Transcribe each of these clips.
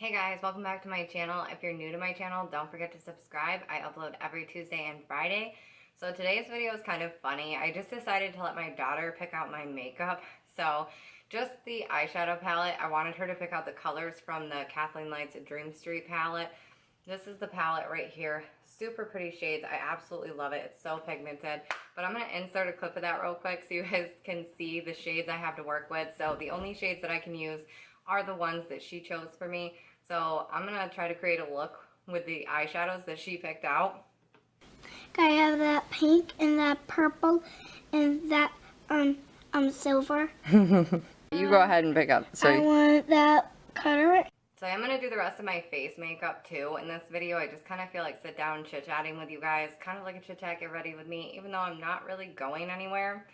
Hey guys, welcome back to my channel. If you're new to my channel, don't forget to subscribe. I upload every Tuesday and Friday. So today's video is kind of funny. I just decided to let my daughter pick out my makeup. So just the eyeshadow palette, I wanted her to pick out the colors from the Kathleenlights Dream St palette. This is the palette right here. Super pretty shades. I absolutely love it. It's so pigmented. But I'm going to insert a clip of that real quick so you guys can see the shades I have to work with. So the only shades that I can use are the ones that she chose for me. So I'm going to try to create a look with the eyeshadows that she picked out. I have that pink and that purple and that silver. You go ahead and pick up. I want that color. So I'm going to do the rest of my face makeup too in this video. I just kind of feel like sit down chit-chatting with you guys. Kind of like a chit-chat, get ready with me, even though I'm not really going anywhere.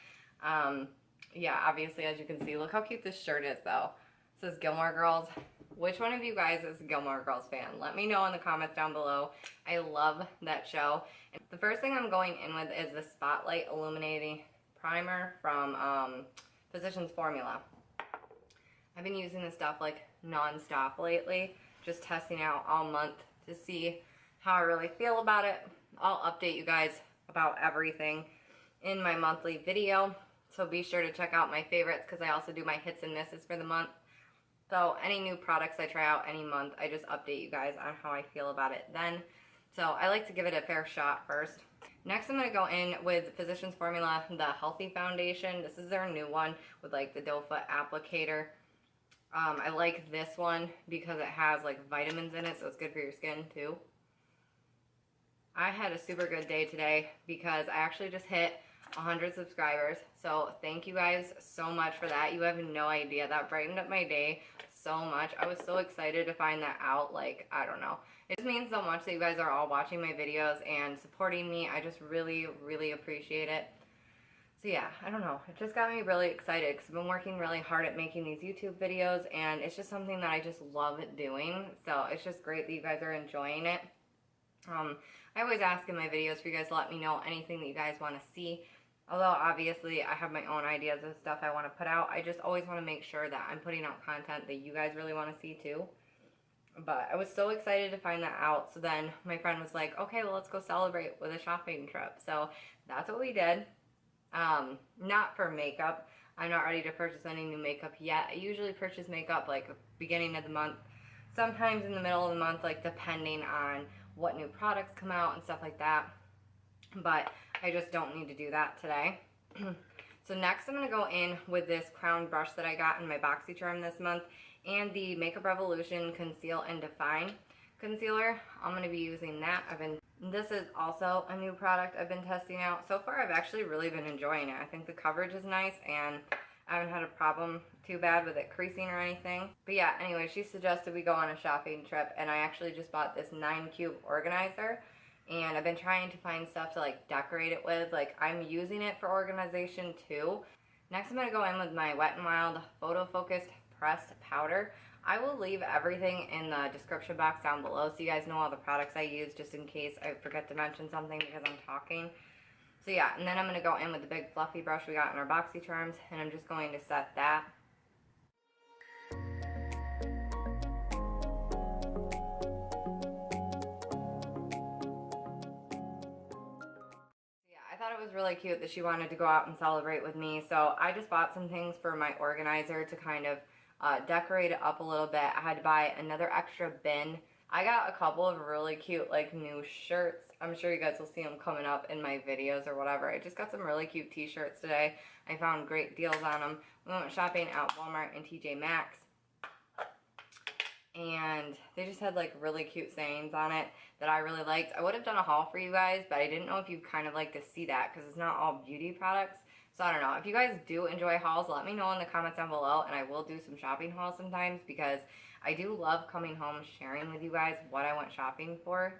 Yeah, obviously, as you can see, look how cute this shirt is though. It says Gilmore Girls. Which one of you guys is a Gilmore Girls fan? Let me know in the comments down below. I love that show. And the first thing I'm going in with is the Spotlight Illuminating Primer from Physicians Formula. I've been using this stuff like non-stop lately, just testing out all month to see how I really feel about it. I'll update you guys about everything in my monthly video, so be sure to check out my favorites because I also do my hits and misses for the month. So any new products I try out any month, I just update you guys on how I feel about it then. So I like to give it a fair shot first. Next I'm going to go in with Physicians Formula, the Healthy Foundation. This is their new one with like the doe foot applicator. I like this one because it has like vitamins in it, so it's good for your skin too. I had a super good day today because I actually just hit 100 subscribers, so thank you guys so much for that. You have no idea, that brightened up my day so much. I was so excited to find that out. Like, I don't know, it just means so much that you guys are all watching my videos and supporting me. I just really appreciate it. So yeah, I don't know, it just got me really excited because I've been working really hard at making these YouTube videos, and it's just something that I just love doing. So it's just great that you guys are enjoying it. I always ask in my videos for you guys to let me know anything that you guys want to see. Although obviously I have my own ideas of stuff I want to put out, I just always want to make sure that I'm putting out content that you guys really want to see too. But I was so excited to find that out. So then my friend was like, okay, well, let's go celebrate with a shopping trip. So that's what we did. Not for makeup. I'm not ready to purchase any new makeup yet. I usually purchase makeup like beginning of the month, sometimes in the middle of the month, like depending on what new products come out and stuff like that. But I just don't need to do that today. So next I'm going to go in with this crown brush that I got in my BoxyCharm this month and the Makeup Revolution Conceal and Define concealer. I'm going to be using that. This is also a new product I've been testing out. So far I've actually really been enjoying it. I think the coverage is nice and I haven't had a problem too bad with it creasing or anything. But yeah, anyway, she suggested we go on a shopping trip, and I actually just bought this 9-cube organizer. And I've been trying to find stuff to like decorate it with. Like, I'm using it for organization too. Next I'm going to go in with my Wet n Wild Photo Focused Pressed Powder. I will leave everything in the description box down below so you guys know all the products I use, just in case I forget to mention something because I'm talking. So yeah, and then I'm going to go in with the big fluffy brush we got in our BoxyCharms, and I'm just going to set that. I thought it was really cute that she wanted to go out and celebrate with me, so I just bought some things for my organizer to kind of decorate it up a little bit. I had to buy another extra bin. I got a couple of really cute like new shirts. I'm sure you guys will see them coming up in my videos or whatever. I just got some really cute t-shirts today. I found great deals on them. We went shopping at Walmart and TJ Maxx, and they just had like really cute sayings on it that I really liked. I would have done a haul for you guys, but I didn't know if you'd kind of like to see that because it's not all beauty products. So I don't know. If you guys do enjoy hauls, let me know in the comments down below, and I will do some shopping hauls sometimes because I do love coming home sharing with you guys what I went shopping for.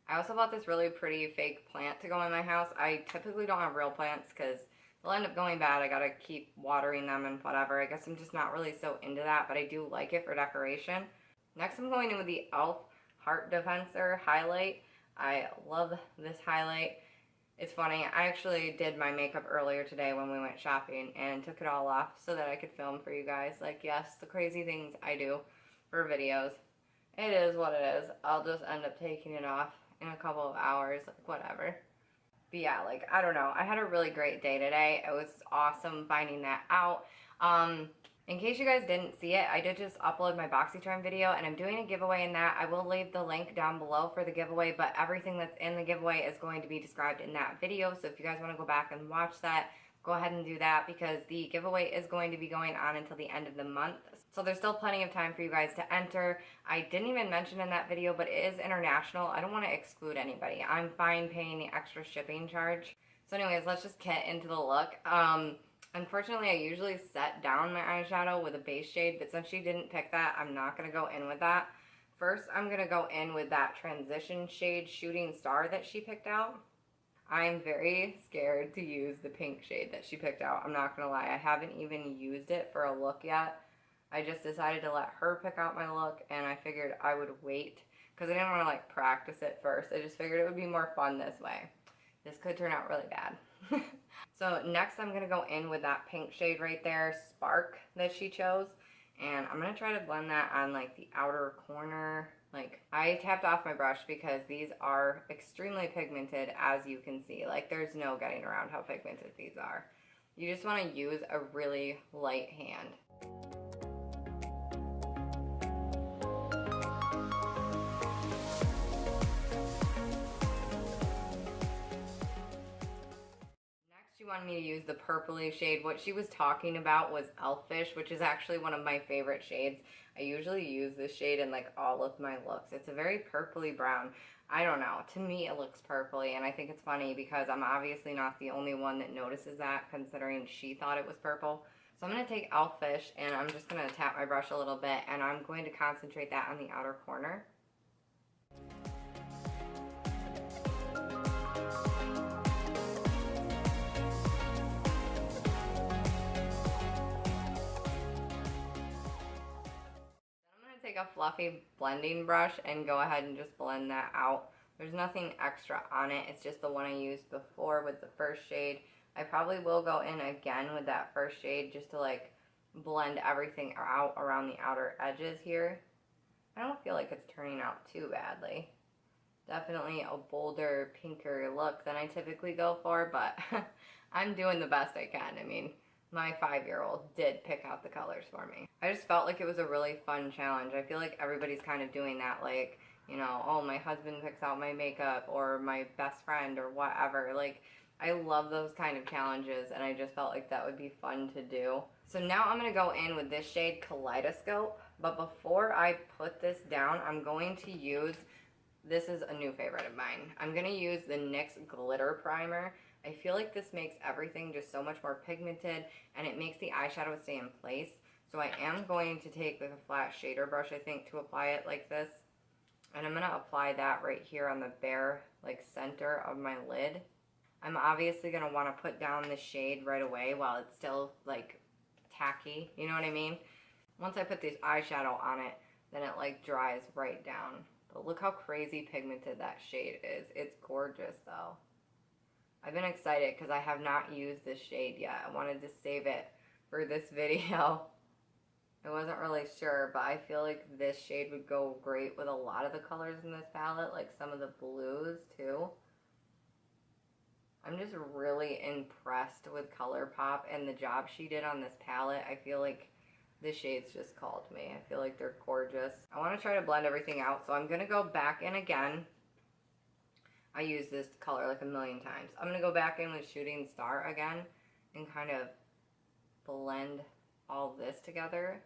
I also bought this really pretty fake plant to go in my house. I typically don't have real plants because they'll end up going bad. I gotta keep watering them and whatever. I guess I'm just not really so into that, but I do like it for decoration. Next I'm going in with the e.l.f. Heart Defensor highlight. I love this highlight. It's funny, I actually did my makeup earlier today when we went shopping and took it all off so that I could film for you guys. Like, yes, the crazy things I do for videos. It is what it is. I'll just end up taking it off in a couple of hours, like whatever. But yeah, like, I don't know. I had a really great day today. It was awesome finding that out. In case you guys didn't see it, I did just upload my BoxyCharm video, and I'm doing a giveaway in that. I will leave the link down below for the giveaway, but everything that's in the giveaway is going to be described in that video. So if you guys want to go back and watch that, go ahead and do that, because the giveaway is going to be going on until the end of the month. So there's still plenty of time for you guys to enter. I didn't even mention in that video, but it is international. I don't want to exclude anybody. I'm fine paying the extra shipping charge. So anyways, let's just get into the look. Unfortunately, I usually set down my eyeshadow with a base shade, but since she didn't pick that, I'm not going to go in with that. First, I'm going to go in with that transition shade Shooting Star that she picked out. I'm very scared to use the pink shade that she picked out. I'm not going to lie. I haven't even used it for a look yet. I just decided to let her pick out my look, and I figured I would wait because I didn't want to like practice it first. I just figured it would be more fun this way. This could turn out really bad. So next I'm going to go in with that pink shade right there, Spark, that she chose. And I'm going to try to blend that on like the outer corner. Like, I tapped off my brush because these are extremely pigmented, as you can see. Like, there's no getting around how pigmented these are. You just want to use a really light hand. She wanted me to use the purpley shade. What she was talking about was Elfish, which is actually one of my favorite shades. I usually use this shade in like all of my looks. It's a very purpley brown. I don't know. To me, it looks purpley, and I think it's funny because I'm obviously not the only one that notices that, considering she thought it was purple. So I'm going to take Elfish, and I'm just going to tap my brush a little bit, and I'm going to concentrate that on the outer corner. Take a fluffy blending brush and go ahead and just blend that out. There's nothing extra on it. It's just the one I used before with the first shade. I probably will go in again with that first shade just to like blend everything out around the outer edges here. I don't feel like it's turning out too badly. Definitely a bolder, pinker look than I typically go for, but I'm doing the best I can. I mean, my 5-year-old did pick out the colors for me. I just felt like it was a really fun challenge. I feel like everybody's kind of doing that, like, you know, oh, my husband picks out my makeup, or my best friend, or whatever. Like, I love those kind of challenges, and I just felt like that would be fun to do. So now I'm going to go in with this shade, Kaleidoscope, but before I put this down, I'm going to use, this is a new favorite of mine, I'm going to use the NYX Glitter Primer. I feel like this makes everything just so much more pigmented, and it makes the eyeshadow stay in place. So I am going to take like a flat shader brush, I think, to apply it like this. And I'm going to apply that right here on the bare like center of my lid. I'm obviously going to want to put down the shade right away while it's still like tacky, you know what I mean? Once I put this eyeshadow on it, then it like dries right down. But look how crazy pigmented that shade is. It's gorgeous though. I've been excited because I have not used this shade yet. I wanted to save it for this video. I wasn't really sure, but I feel like this shade would go great with a lot of the colors in this palette, like some of the blues too. I'm just really impressed with Colourpop and the job she did on this palette. I feel like this shade's just called me. I feel like they're gorgeous. I want to try to blend everything out, so I'm going to go back in again. I use this color like a million times. I'm going to go back in with Shooting Star again and kind of blend all this together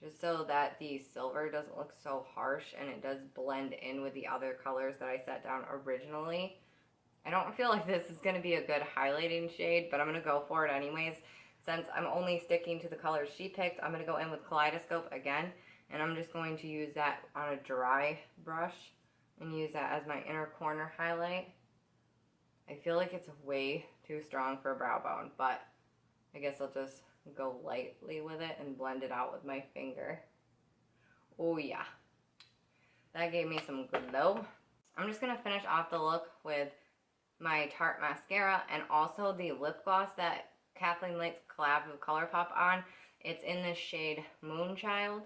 just so that the silver doesn't look so harsh and it does blend in with the other colors that I set down originally. I don't feel like this is going to be a good highlighting shade, but I'm going to go for it anyways. Since I'm only sticking to the colors she picked, I'm going to go in with Kaleidoscope again, and I'm just going to use that on a dry brush and use that as my inner corner highlight. I feel like it's way too strong for a brow bone, but I guess I'll just go lightly with it and blend it out with my finger. Oh yeah, that gave me some glow. I'm just going to finish off the look with my Tarte mascara, and also the lip gloss that Kathleenlights collabed with Colourpop on. It's in the shade Moonchild.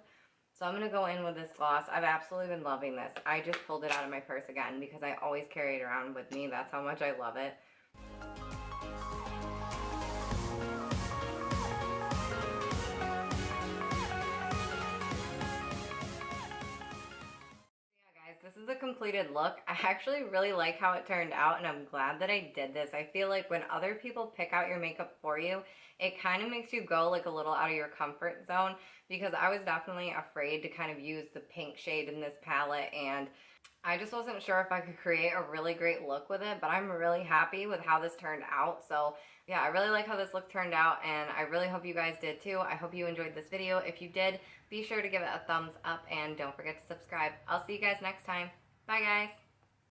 So I'm going to go in with this gloss. I've absolutely been loving this. I just pulled it out of my purse again because I always carry it around with me. That's how much I love it. This is a completed look. I actually really like how it turned out, and I'm glad that I did this. I feel like when other people pick out your makeup for you, it kind of makes you go like a little out of your comfort zone, because I was definitely afraid to kind of use the pink shade in this palette, and I just wasn't sure if I could create a really great look with it, but I'm really happy with how this turned out. So yeah, I really like how this look turned out, and I really hope you guys did too. I hope you enjoyed this video. If you did, be sure to give it a thumbs up and don't forget to subscribe. I'll see you guys next time. Bye guys.